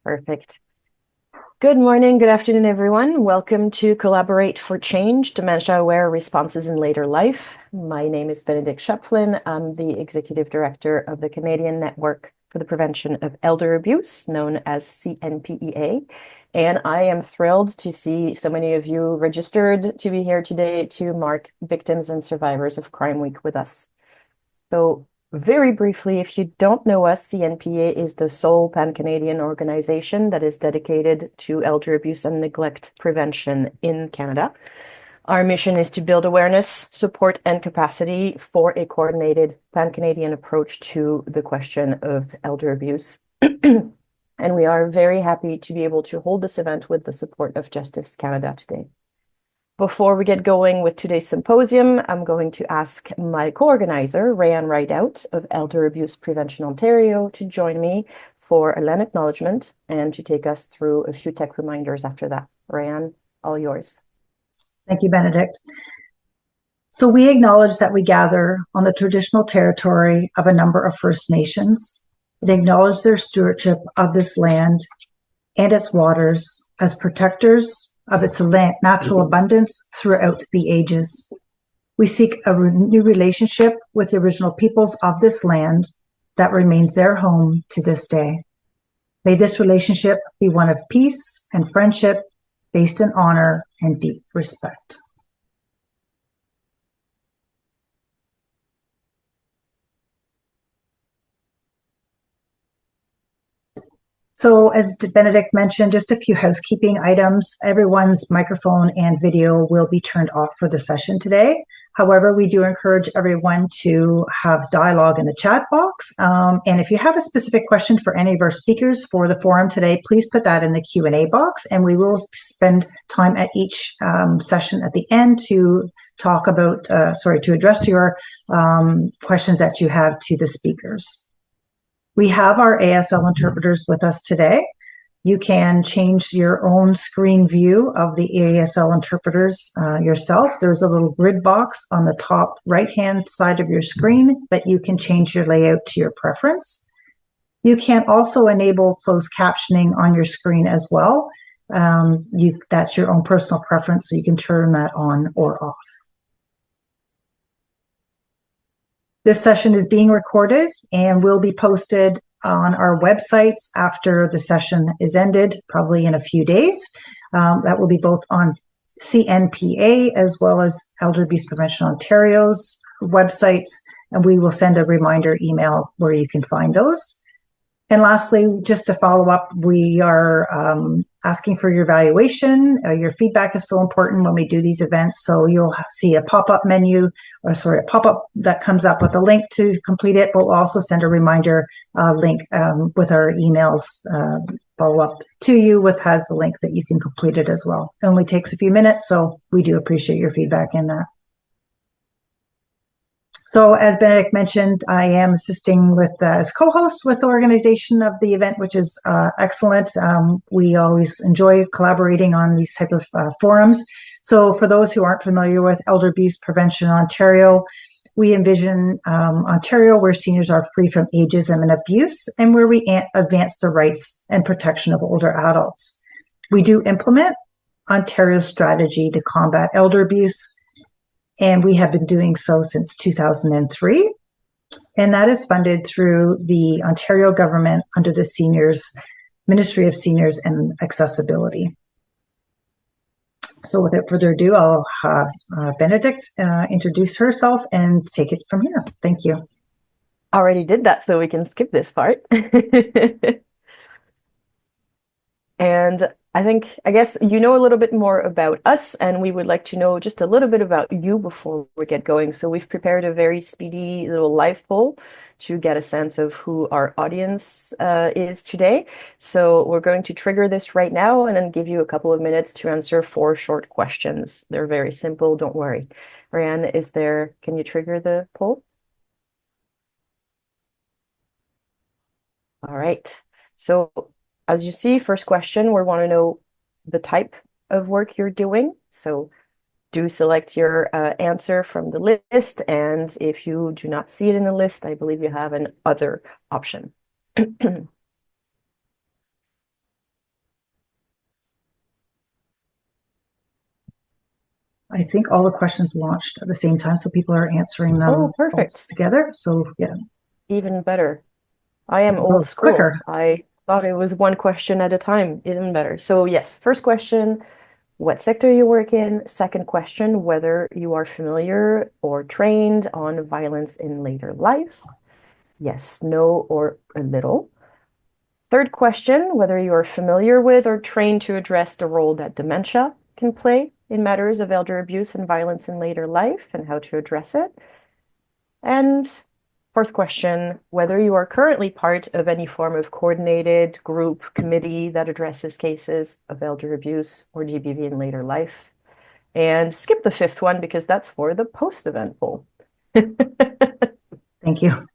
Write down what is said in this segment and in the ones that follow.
Perfect. Good morning, good afternoon, everyone. Welcome to Collaborate for Change, Dementia-Aware Responses in Later Life. My name is Benedict Schöpflin. I'm the Executive Director of the Canadian Network for the Prevention of Elder Abuse, known as CNPEA. And I am thrilled to see so many of you registered to be here today to mark Victims and Survivors of Crime Week with us. So very briefly, if you don't know us, CNPA is the sole pan-Canadian organization that is dedicated to elder abuse and neglect prevention in Canada. Our mission is to build awareness, support, and capacity for a coordinated pan-Canadian approach to the question of elder abuse. And we are very happy to be able to hold this event with the support of Justice Canada today. Before we get going with today's symposium, I'm going to ask my co-organizer, Rayanne Rideout of Elder Abuse Prevention Ontario, to join me for a land acknowledgement and to take us through a few tech reminders after that. Rayanne, all yours. Thank you, Benedict. So we acknowledge that we gather on the traditional territory of a number of First Nations and acknowledge their stewardship of this land and its waters as protectors of its natural abundance throughout the ages. We seek a new relationship with the original peoples of this land that remains their home to this day. May this relationship be one of peace and friendship based in honor and deep respect. So as Benedict mentioned, just a few housekeeping items. Everyone's microphone and video will be turned off for the session today. However, we do encourage everyone to have dialogue in the chat box. And if you have a specific question for any of our speakers for the forum today, please put that in the Q&A box, and we will spend time at each session at the end to talk about, to address your questions that you have to the speakers. We have our ASL interpreters with us today. You can change your own screen view of the ASL interpreters yourself. There's a little grid box on the top right-hand side of your screen that you can change your layout to your preference. You can also enable closed captioning on your screen as well. That's your own personal preference, so you can turn that on or off. This session is being recorded and will be posted on our websites after the session is ended, probably in a few days. That will be both on CNPA as well as Elder Abuse Prevention Ontario's websites, and we will send a reminder email where you can find those. And lastly, just to follow up, we are asking for your evaluation. Your feedback is so important when we do these events. So you'll see a pop-up a pop-up that comes up with a link to complete it. We'll also send a reminder link with our emails follow-up to you, has the link that you can complete it as well. It only takes a few minutes, so we do appreciate your feedback in that. So as Benedict mentioned, I am assisting as co-host with the organization of the event, which is excellent. We always enjoy collaborating on these type of forums. So for those who aren't familiar with Elder Abuse Prevention Ontario, we envision Ontario where seniors are free from ageism and abuse, and where we advance the rights and protection of older adults. We do implement Ontario's strategy to combat elder abuse, and we have been doing so since 2003. And that is funded through the Ontario government under the Ministry of Seniors and Accessibility. So without further ado, I'll have Benedict introduce herself and take it from here. Thank you. Already did that, so we can skip this part. And I guess you know a little bit more about us, and we would like to know just a little bit about you before we get going. So we've prepared a very speedy little live poll to get a sense of who our audience is today. So we're going to trigger this right now and then give you a couple of minutes to answer 4 short questions. They're very simple, don't worry. Rayanne, can you trigger the poll? All right. So as you see, first question, we want to know the type of work you're doing. So do select your answer from the list. And if you do not see it in the list, I believe you have an other option. I think all the questions launched at the same time, so people are answering them all perfect. together. So yeah, Even better. I am old school. Quicker. I thought it was one question at a time. Even better. So yes, first question, what sector you work in? Second question, whether you are familiar or trained on violence in later life. Yes, no, or a little. Third question, whether you are familiar with or trained to address the role that dementia can play in matters of elder abuse and violence in later life and how to address it. And fourth question, whether you are currently part of any form of coordinated group committee that addresses cases of elder abuse or GBV in later life. And skip the fifth one because that's for the post-event poll. Thank you.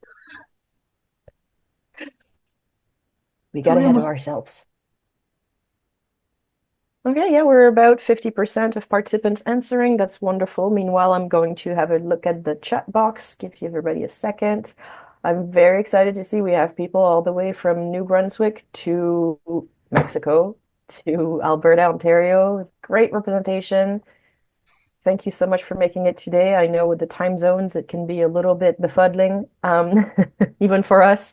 We got ahead of ourselves. Okay, yeah, we're about 50% of participants answering. That's wonderful. Meanwhile, I'm going to have a look at the chat box, give everybody a second. I'm very excited to see we have people all the way from New Brunswick to Mexico to Alberta, Ontario. Great representation. Thank you so much for making it today. I know with the time zones, it can be a little bit befuddling, even for us.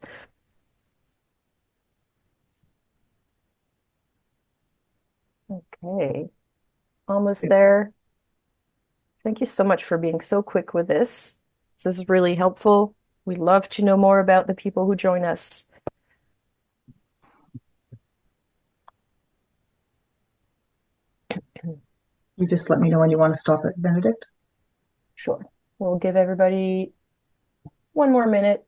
Okay, almost there. Thank you so much for being so quick with this. This is really helpful. We'd love to know more about the people who join us. You just let me know when you want to stop it, Benedict. Sure. We'll give everybody one more minute.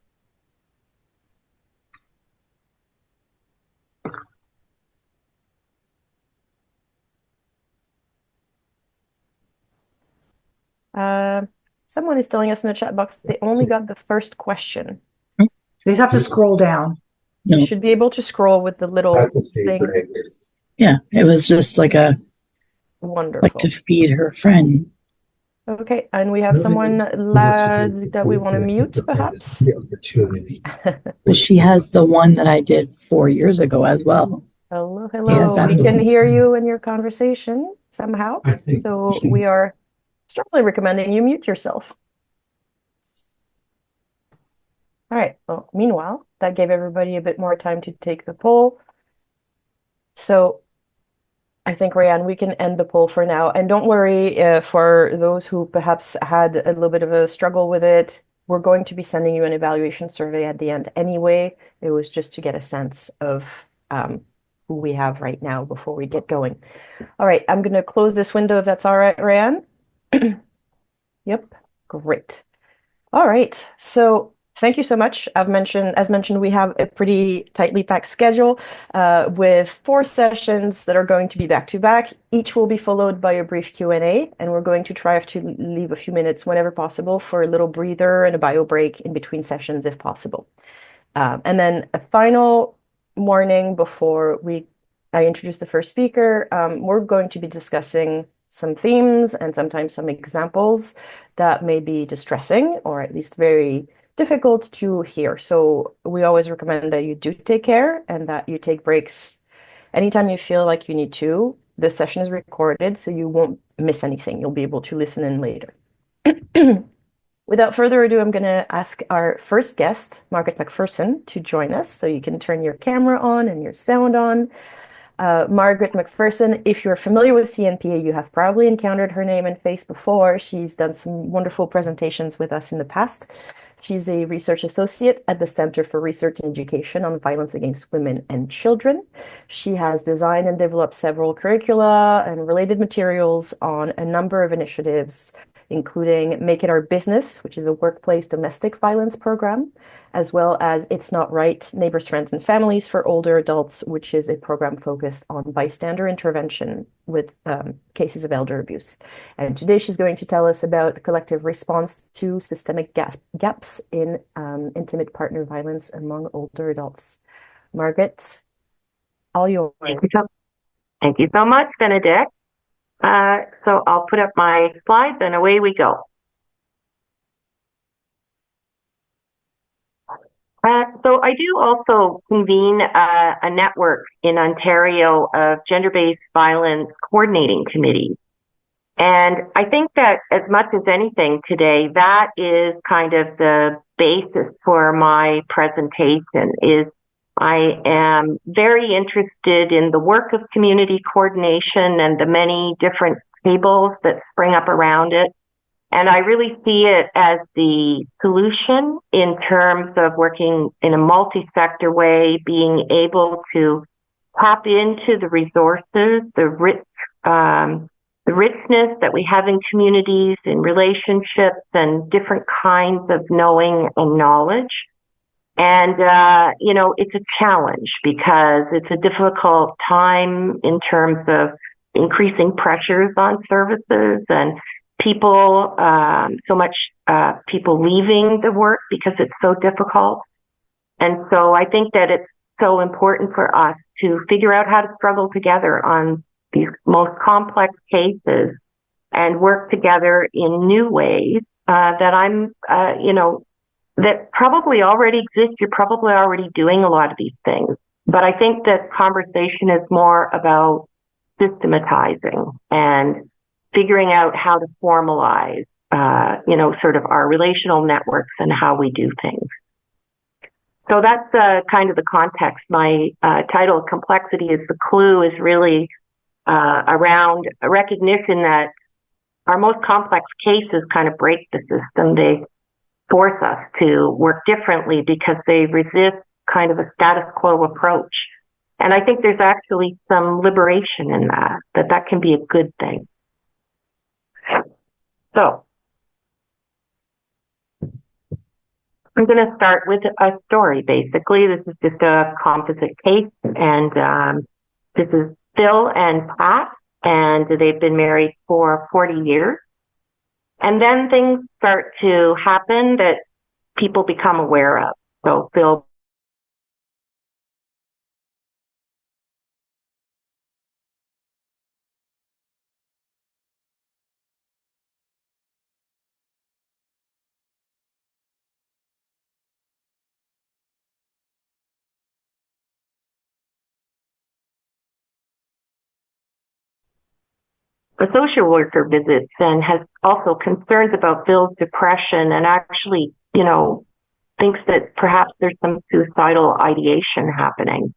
Someone is telling us in the chat box they only got the first question. You just have to scroll down. No. You should be able to scroll with the little thing. Yeah, it was just like a wonderful, like to feed her friend. Okay, and we have someone that we want to mute, perhaps. But she has the one that I did 4 years ago as well. Hello, hello. We can hear you in your conversation somehow. So we are strongly recommending you mute yourself. All right. Well, meanwhile, that gave everybody a bit more time to take the poll. So I think, Rayanne, we can end the poll for now. And don't worry for those who perhaps had a little bit of a struggle with it. We're going to be sending you an evaluation survey at the end anyway. It was just to get a sense of who we have right now before we get going. All right, I'm going to close this window if that's all right, Rayanne. Yep, great. All right, so thank you so much. As mentioned, we have a pretty tightly packed schedule with 4 sessions that are going to be back to back. Each will be followed by a brief Q&A, and we're going to try to leave a few minutes whenever possible for a little breather and a bio break in between sessions if possible. And then a final warning before I introduce the first speaker. We're going to be discussing some themes and sometimes some examples that may be distressing or at least very difficult to hear. So we always recommend that you do take care and that you take breaks anytime you feel like you need to. This session is recorded, so you won't miss anything. You'll be able to listen in later. Without further ado, I'm going to ask our first guest, Margaret MacPherson, to join us. So you can turn your camera on and your sound on. Margaret MacPherson, if you're familiar with CNPA, you have probably encountered her name and face before. She's done some wonderful presentations with us in the past. She's a research associate at the Center for Research and Education on Violence Against Women and Children. She has designed and developed several curricula and related materials on a number of initiatives, including Make It Our Business, which is a workplace domestic violence program, as well as It's Not Right, Neighbors, Friends, and Families for Older Adults, which is a program focused on bystander intervention with cases of elder abuse. And today she's going to tell us about the collective response to systemic gaps in intimate partner violence among older adults. Margaret, all yours. Thank you so much, Benedict. So I'll put up my slides and away we go. So I do also convene a network in Ontario of gender-based violence coordinating committees. And I think that as much as anything today, that is kind of the basis for my presentation. Is I am very interested in the work of community coordination and the many different tables that spring up around it. And I really see it as the solution in terms of working in a multi-sector way, being able to tap into the resources, the richness that we have in communities, in relationships, and different kinds of knowing and knowledge. And, it's a challenge because it's a difficult time in terms of increasing pressures on services and people, people leaving the work because it's so difficult. And so I think that it's so important for us to figure out how to struggle together on these most complex cases and work together in new ways that probably already exist. You're probably already doing a lot of these things. But I think that conversation is more about systematizing and figuring out how to formalize, sort of our relational networks and how we do things. So that's kind of the context. My title, Complexity is the Clue, is really around a recognition that our most complex cases kind of break the system. They force us to work differently because they resist kind of a status quo approach. And I think there's actually some liberation in that can be a good thing. So I'm going to start with a story, basically. This is just a composite case, and this is Phil and Pat, and they've been married for 40 years. And then things start to happen that people become aware of. So Phil a social worker visits and has also concerns about Phil's depression and actually, thinks that perhaps there's some suicidal ideation happening.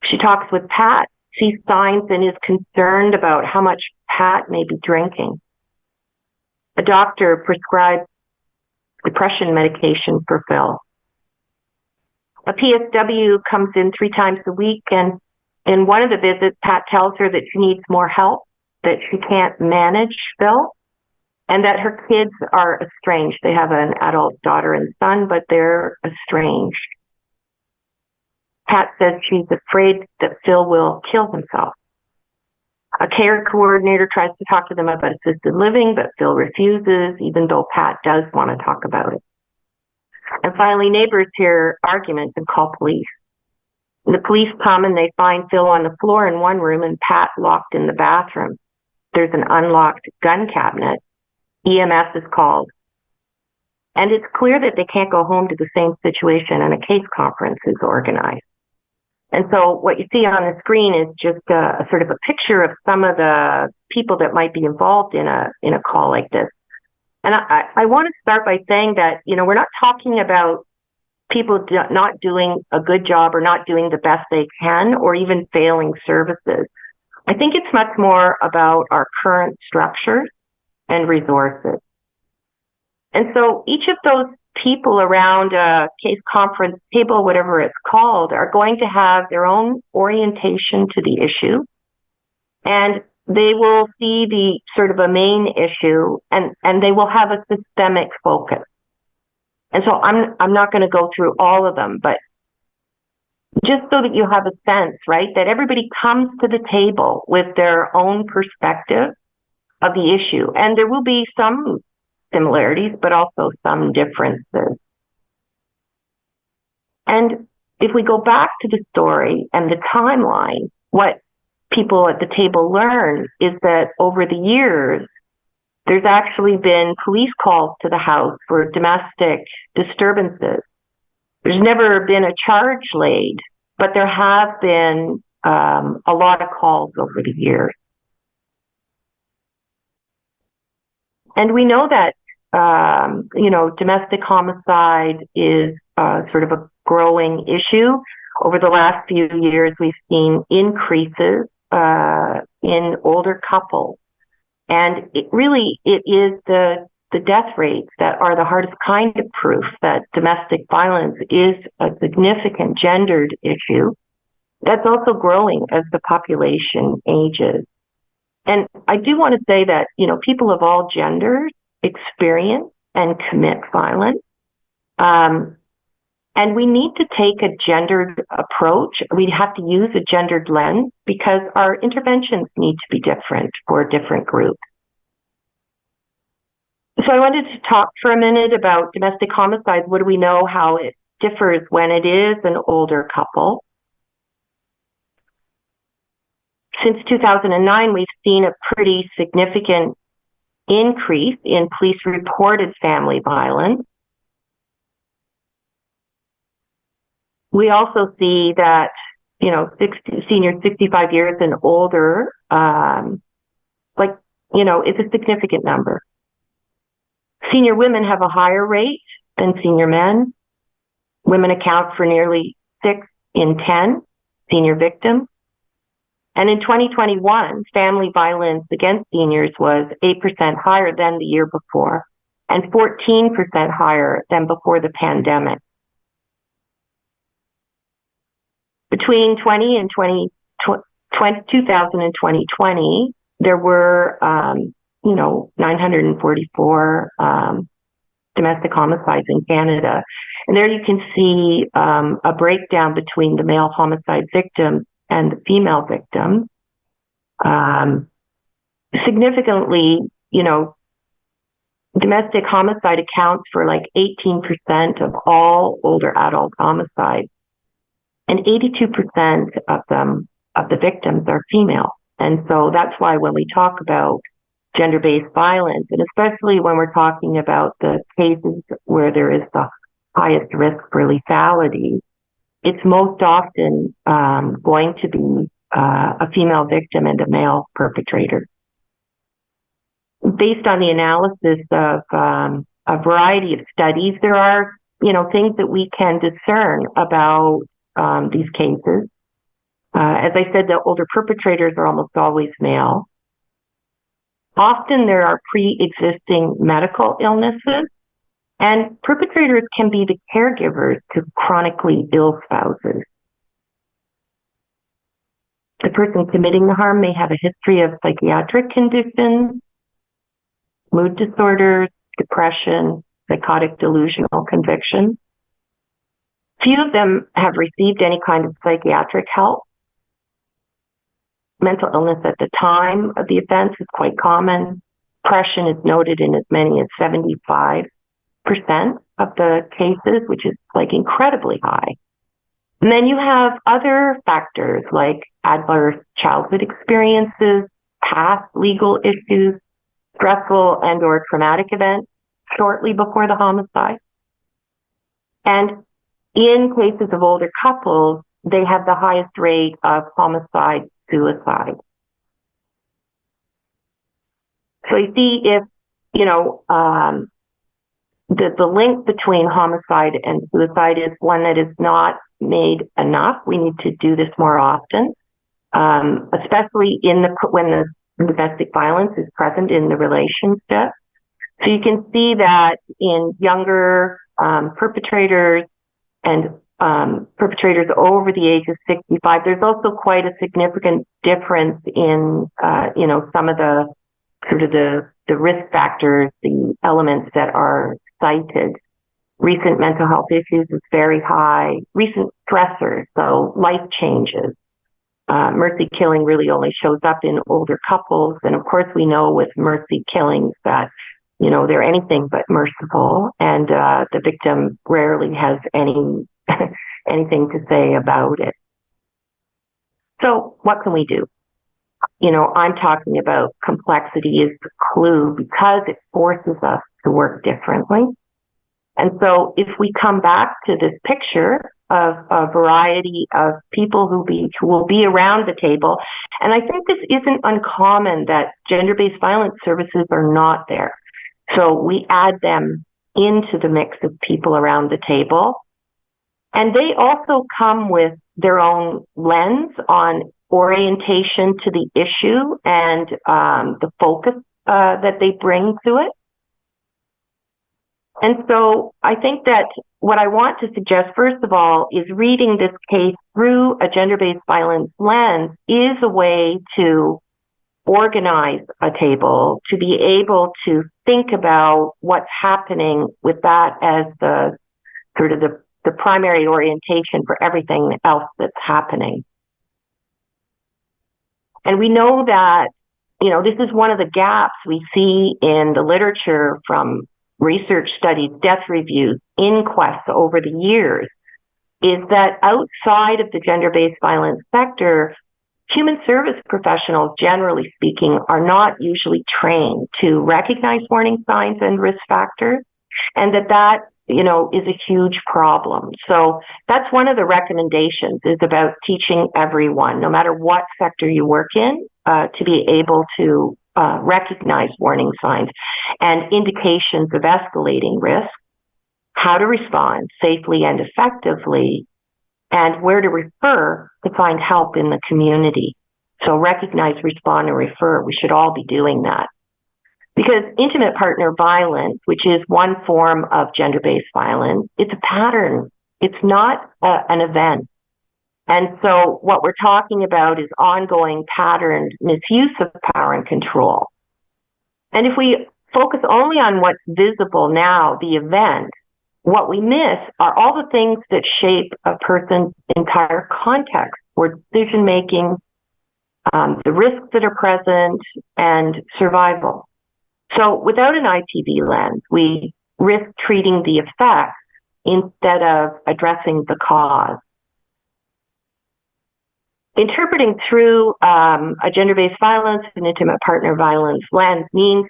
She talks with Pat, sees signs, and is concerned about how much Pat may be drinking. A doctor prescribes depression medication for Phil. A PSW comes in 3 times a week, and in one of the visits, Pat tells her that she needs more help, that she can't manage Phil, and that her kids are estranged. They have an adult daughter and son, but they're estranged. Pat says she's afraid that Phil will kill himself. A care coordinator tries to talk to them about assisted living, but Phil refuses, even though Pat does want to talk about it. And finally, neighbors hear arguments and call police. The police come and they find Phil on the floor in one room and Pat locked in the bathroom. There's an unlocked gun cabinet. EMS is called. And it's clear that they can't go home to the same situation, and a case conference is organized. And so what you see on the screen is just a sort of a picture of some of the people that might be involved in a call like this. And I want to start by saying that, we're not talking about people not doing a good job or not doing the best they can or even failing services. I think it's much more about our current structures and resources. And so each of those people around a case conference table, whatever it's called, are going to have their own orientation to the issue. And they will see the sort of a main issue and they will have a systemic focus. And so I'm not going to go through all of them, but just so that you have a sense, right, that everybody comes to the table with their own perspective of the issue. And there will be some similarities, but also some differences. And if we go back to the story and the timeline, what people at the table learn is that over the years, there's actually been police calls to the house for domestic disturbances. There's never been a charge laid, but there have been a lot of calls over the years. And we know that, domestic homicide is sort of a growing issue. Over the last few years, we've seen increases in older couples. And it is the death rates that are the hardest kind of proof that domestic violence is a significant gendered issue. That's also growing as the population ages. And I do want to say that, people of all genders experience and commit violence. And we need to take a gendered approach. We have to use a gendered lens because our interventions need to be different for different groups. So I wanted to talk for a minute about domestic homicides. What do we know how it differs when it is an older couple? Since 2009, we've seen a pretty significant increase in police-reported family violence. We also see that, seniors 65 years and older, it's a significant number. Senior women have a higher rate than senior men. Women account for nearly 6 in 10 senior victims. And in 2021, family violence against seniors was 8% higher than the year before and 14% higher than before the pandemic. Between 2000 and 2020, there were, 944 domestic homicides in Canada. And there you can see a breakdown between the male homicide victims and the female victims. Significantly, domestic homicide accounts for like 18% of all older adult homicides. And 82% of the victims are female. And so that's why when we talk about gender-based violence, and especially when we're talking about the cases where there is the highest risk for lethality, it's most often going to be a female victim and a male perpetrator. Based on the analysis of a variety of studies, there are, things that we can discern about these cases. As I said, the older perpetrators are almost always male. Often there are pre-existing medical illnesses, and perpetrators can be the caregivers to chronically ill spouses. The person committing the harm may have a history of psychiatric conditions, mood disorders, depression, psychotic delusional conviction. Few of them have received any kind of psychiatric help. Mental illness at the time of the offense is quite common. Depression is noted in as many as 75% of the cases, which is incredibly high. And then you have other factors like adverse childhood experiences, past legal issues, stressful and or traumatic events shortly before the homicide. And in cases of older couples, they have the highest rate of homicide suicide. So you see if, the link between homicide and suicide is one that is not made enough. We need to do this more often, especially when the domestic violence is present in the relationship. So you can see that in younger perpetrators and perpetrators over the age of 65, there's also quite a significant difference in, some of the sort of the risk factors, the elements that are cited. Recent mental health issues is very high. Recent stressors, so life changes. Mercy killing really only shows up in older couples. And of course, we know with mercy killings that, they're anything but merciful. And the victim rarely has anything to say about it. So what can we do? I'm talking about complexity is the clue because it forces us to work differently. And so if we come back to this picture of a variety of people who will be around the table, and I think this isn't uncommon that gender-based violence services are not there. So we add them into the mix of people around the table. And they also come with their own lens on orientation to the issue and the focus that they bring to it. And so I think that what I want to suggest, first of all, is reading this case through a gender-based violence lens is a way to organize a table, to be able to think about what's happening with that as the sort of the primary orientation for everything else that's happening. And we know that, this is one of the gaps we see in the literature from research studies, death reviews, inquests over the years, is that outside of the gender-based violence sector, human service professionals, generally speaking, are not usually trained to recognize warning signs and risk factors, and that is a huge problem. So that's one of the recommendations, is about teaching everyone, no matter what sector you work in, to be able to recognize warning signs and indications of escalating risk, how to respond safely and effectively, and where to refer to find help in the community. So recognize, respond, and refer. We should all be doing that. Because intimate partner violence, which is one form of gender-based violence, it's a pattern. It's not an event. And so what we're talking about is ongoing patterned misuse of power and control. And if we focus only on what's visible now, the event, what we miss are all the things that shape a person's entire context for decision-making, the risks that are present, and survival. So without an IPV lens, we risk treating the effect instead of addressing the cause. Interpreting through a gender-based violence and intimate partner violence lens means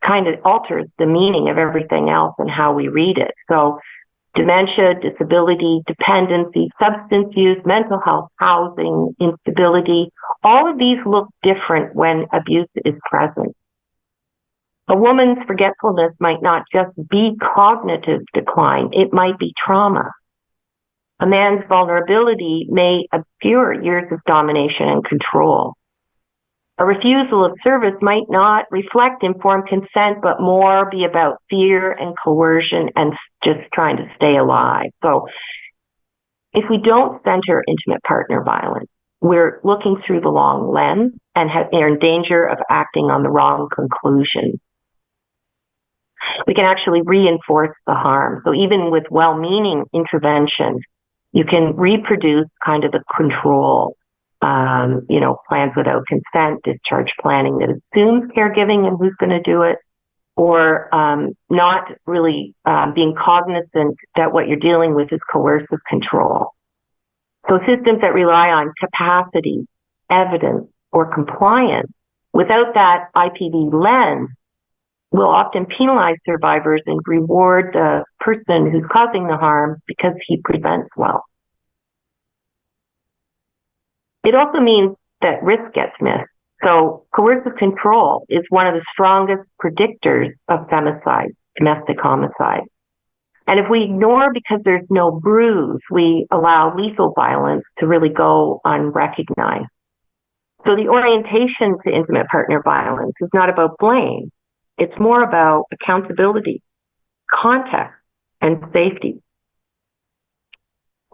kind of alters the meaning of everything else and how we read it. So dementia, disability, dependency, substance use, mental health, housing, instability, all of these look different when abuse is present. A woman's forgetfulness might not just be cognitive decline, it might be trauma. A man's vulnerability may obscure years of domination and control. A refusal of service might not reflect informed consent, but more be about fear and coercion and just trying to stay alive. So if we don't center intimate partner violence, we're looking through the wrong lens and are in danger of acting on the wrong conclusion. We can actually reinforce the harm. So even with well-meaning interventions, you can reproduce kind of the control, plans without consent, discharge planning that assumes caregiving and who's going to do it, or not really being cognizant that what you're dealing with is coercive control. So systems that rely on capacity, evidence, or compliance without that IPV lens will often penalize survivors and reward the person who's causing the harm because he prevents well. It also means that risk gets missed. So coercive control is one of the strongest predictors of femicide, domestic homicide. And if we ignore because there's no bruise, we allow lethal violence to really go unrecognized. So the orientation to intimate partner violence is not about blame. It's more about accountability, context, and safety.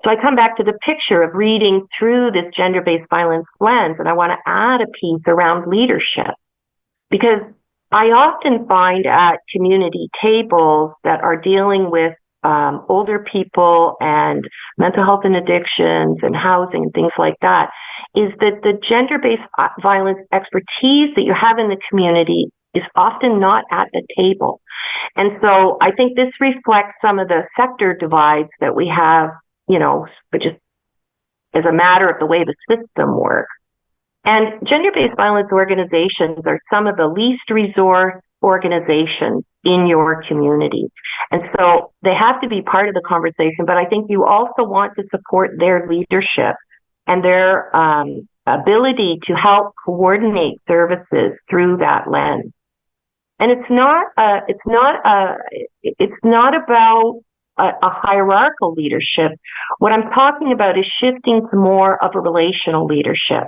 So I come back to the picture of reading through this gender-based violence lens, and I want to add a piece around leadership, because I often find at community tables that are dealing with older people and mental health and addictions and housing and things like that, is that the gender-based violence expertise that you have in the community is often not at the table. And so I think this reflects some of the sector divides that we have, but just as a matter of the way the system works. And gender-based violence organizations are some of the least resource organizations in your community. And so they have to be part of the conversation, but I think you also want to support their leadership and their ability to help coordinate services through that lens. And it's not about a hierarchical leadership. What I'm talking about is shifting to more of a relational leadership,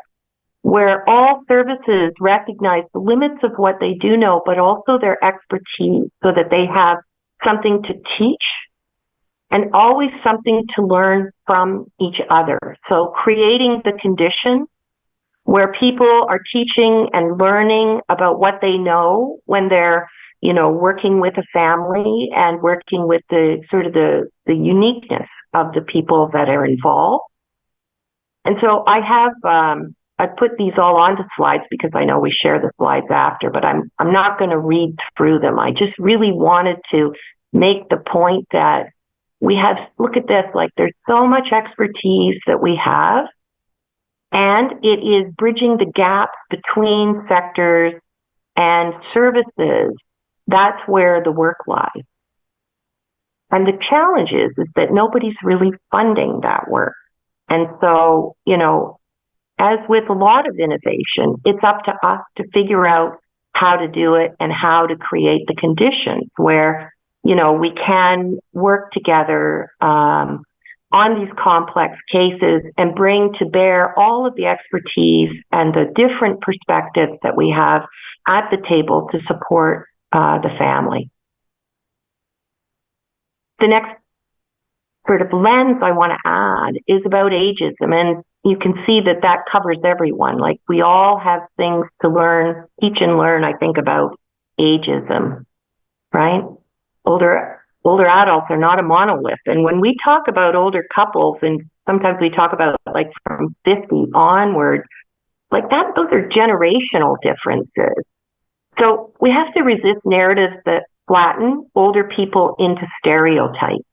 where all services recognize the limits of what they do know, but also their expertise, so that they have something to teach and always something to learn from each other. So creating the conditions where people are teaching and learning about what they know when they're, working with a family and working with the sort of the uniqueness of the people that are involved. And so I put these all onto slides because I know we share the slides after, but I'm not going to read through them. I just really wanted to make the point that we have, look at this, like there's so much expertise that we have, and it is bridging the gap between sectors and services. That's where the work lies. And the challenge is that nobody's really funding that work. And so, as with a lot of innovation, it's up to us to figure out how to do it and how to create the conditions where, we can work together on these complex cases and bring to bear all of the expertise and the different perspectives that we have at the table to support the family. The next sort of lens I want to add is about ageism, and you can see that covers everyone. Like, we all have things to learn, teach and learn, I think, about ageism, right? Older adults are not a monolith. And when we talk about older couples, and sometimes we talk about like from 50 onward, like that, those are generational differences. So we have to resist narratives that flatten older people into stereotypes.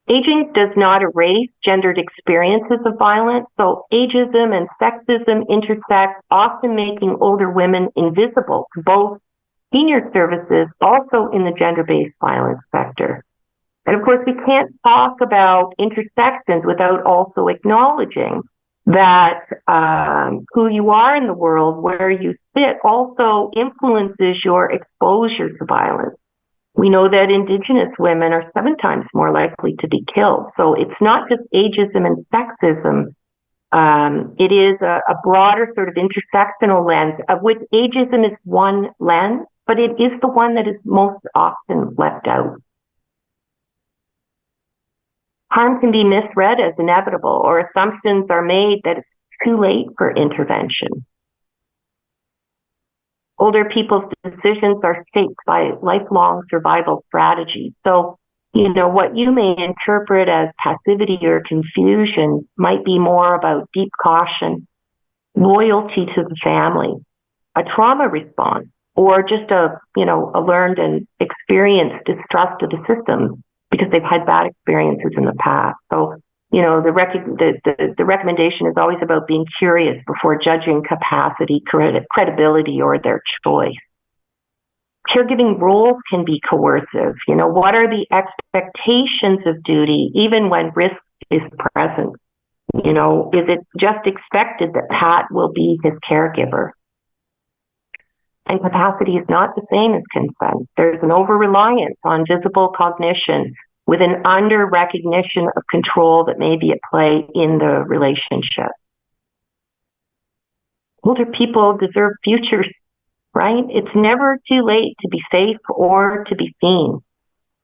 Aging does not erase gendered experiences of violence, so ageism and sexism intersect, often making older women invisible to both senior services, also in the gender-based violence sector. And of course, we can't talk about intersections without also acknowledging that who you are in the world, where you sit, also influences your exposure to violence. We know that Indigenous women are 7 times more likely to be killed. So it's not just ageism and sexism. It is a broader sort of intersectional lens, of which ageism is one lens, but it is the one that is most often left out. Harm can be misread as inevitable, or assumptions are made that it's too late for intervention. Older people's decisions are shaped by lifelong survival strategies. So, what you may interpret as passivity or confusion might be more about deep caution, loyalty to the family, a trauma response, or just a learned and experienced distrust of the system because they've had bad experiences in the past. So, the recommendation is always about being curious before judging capacity, credibility, or their choice. Caregiving roles can be coercive. What are the expectations of duty, even when risk is present? Is it just expected that Pat will be his caregiver? And capacity is not the same as consent. There's an over-reliance on visible cognition with an under-recognition of control that may be at play in the relationship. Older people deserve futures, right? It's never too late to be safe or to be seen.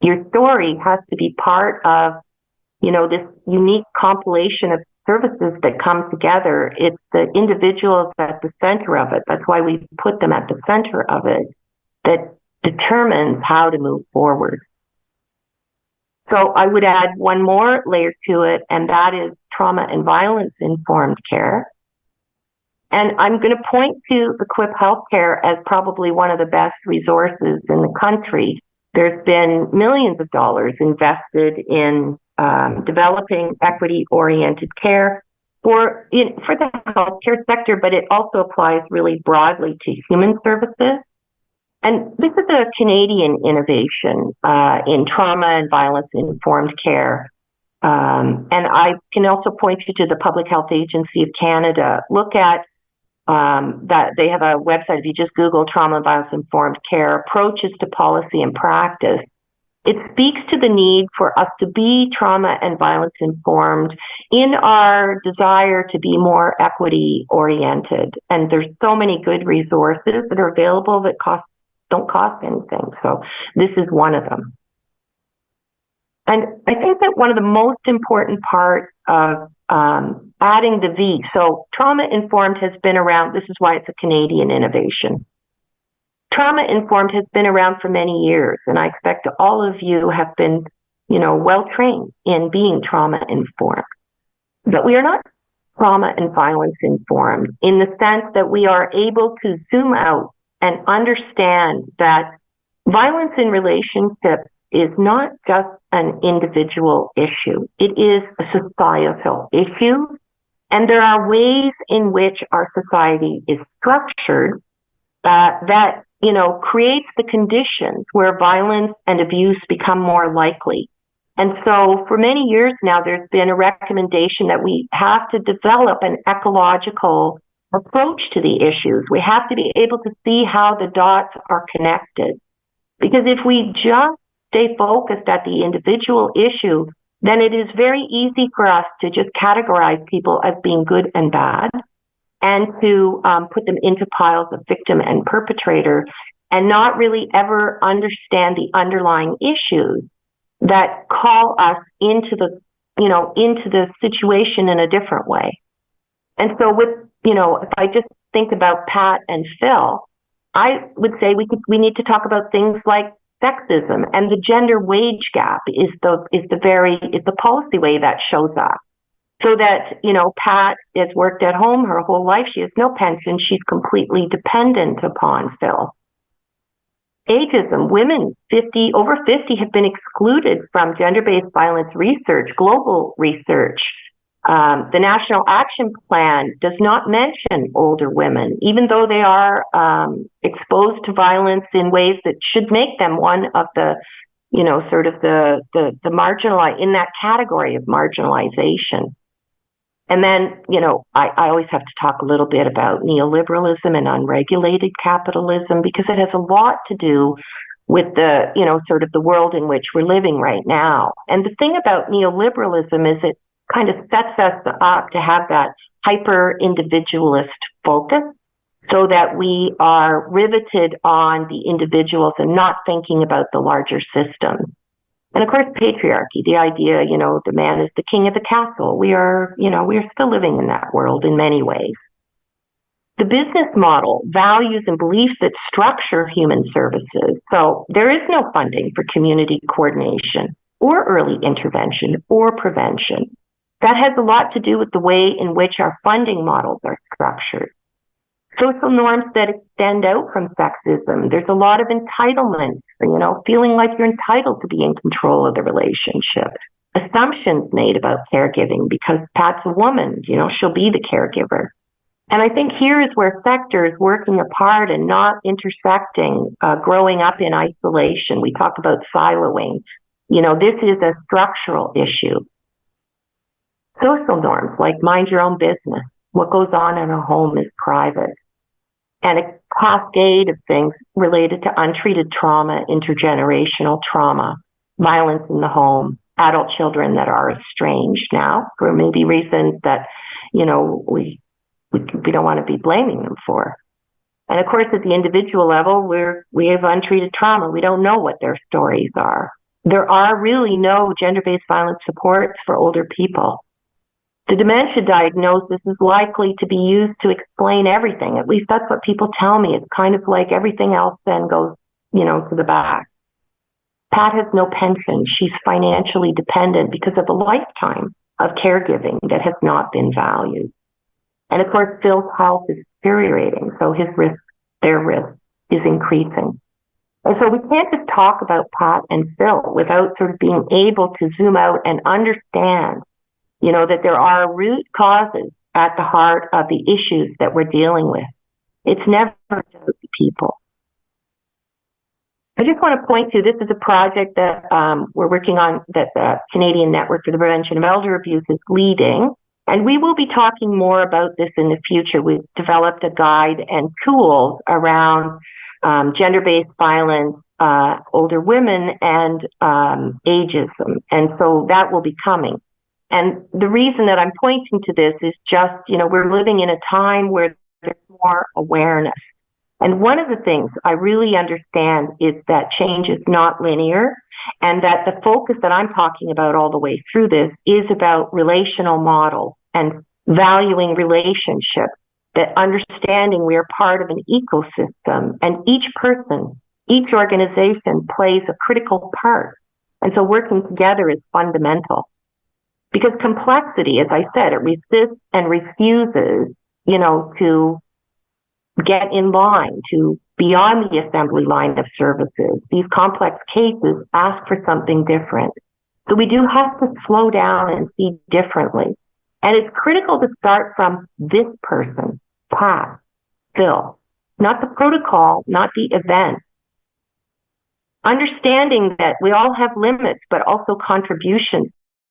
Your story has to be part of, this unique compilation of services that come together. It's the individuals at the center of it. That's why we put them at the center of it, that determines how to move forward. So I would add one more layer to it, and that is trauma and violence informed care. And I'm going to point to the QIP Healthcare as probably one of the best resources in the country. There's been millions of dollars invested in developing equity-oriented care for the healthcare sector, but it also applies really broadly to human services. And this is a Canadian innovation in trauma and violence-informed care. And I can also point you to the Public Health Agency of Canada. Look at that they have a website. If you just Google trauma and violence informed care approaches to policy and practice, it speaks to the need for us to be trauma and violence informed in our desire to be more equity oriented. And there's so many good resources that are available that don't cost anything. So this is one of them. And I think that one of the most important parts of adding the V, so trauma-informed has been around, this is why it's a Canadian innovation. Trauma-informed has been around for many years, and I expect all of you have been, well-trained in being trauma-informed. But we are not trauma and violence-informed in the sense that we are able to zoom out and understand that violence in relationships is not just an individual issue. It is a societal issue. And there are ways in which our society is structured that creates the conditions where violence and abuse become more likely. And so for many years now, there's been a recommendation that we have to develop an ecological approach to the issues. We have to be able to see how the dots are connected. Because if we just stay focused at the individual issue, then it is very easy for us to just categorize people as being good and bad and to put them into piles of victim and perpetrator and not really ever understand the underlying issues that call us into the situation in a different way. And so if I just think about Pat and Phil, I would say we need to talk about things like sexism, and the gender wage gap is the policy way that shows up. So that, Pat has worked at home her whole life. She has no pension. She's completely dependent upon Phil. Ageism, women over 50 have been excluded from gender-based violence research, global research. The National Action Plan does not mention older women, even though they are exposed to violence in ways that should make them one of the, the marginalized, in that category of marginalization. And then, I always have to talk a little bit about neoliberalism and unregulated capitalism, because it has a lot to do with the, the world in which we're living right now. And the thing about neoliberalism is it kind of sets us up to have that hyper-individualist focus so that we are riveted on the individuals and not thinking about the larger system. And of course, patriarchy, the idea, the man is the king of the castle. We are still living in that world in many ways. The business model, values and beliefs that structure human services. So there is no funding for community coordination or early intervention or prevention. That has a lot to do with the way in which our funding models are structured. Social norms that extend out from sexism. There's a lot of entitlement, feeling like you're entitled to be in control of the relationship. Assumptions made about caregiving because Pat's a woman, she'll be the caregiver. And I think here is where sectors working apart and not intersecting, growing up in isolation. We talk about siloing. This is a structural issue. Social norms like mind your own business. What goes on in a home is private. And a cascade of things related to untreated trauma, intergenerational trauma, violence in the home, adult children that are estranged now for maybe reasons that, we don't want to be blaming them for. And of course, at the individual level, we have untreated trauma. We don't know what their stories are. There are really no gender-based violence supports for older people. The dementia diagnosis is likely to be used to explain everything. At least that's what people tell me. It's kind of like everything else then goes, to the back. Pat has no pension. She's financially dependent because of a lifetime of caregiving that has not been valued. And of course, Phil's health is deteriorating, so their risk is increasing. And so we can't just talk about Pat and Phil without sort of being able to zoom out and understand that there are root causes at the heart of the issues that we're dealing with. It's never about the people. I just want to point to, this is a project that we're working on that the Canadian Network for the Prevention of Elder Abuse is leading. And we will be talking more about this in the future. We've developed a guide and tools around gender-based violence, older women, and ageism. And so that will be coming. And the reason that I'm pointing to this is just, we're living in a time where there's more awareness. And one of the things I really understand is that change is not linear, and that the focus that I'm talking about all the way through this is about relational models and valuing relationships, that understanding we are part of an ecosystem, and each person, each organization plays a critical part. And so working together is fundamental. Because complexity, as I said, it resists and refuses, to get in line, to beyond the assembly line of services. These complex cases ask for something different. So we do have to slow down and see differently. And it's critical to start from this person, Pat, Phil, not the protocol, not the event. Understanding that we all have limits, but also contributions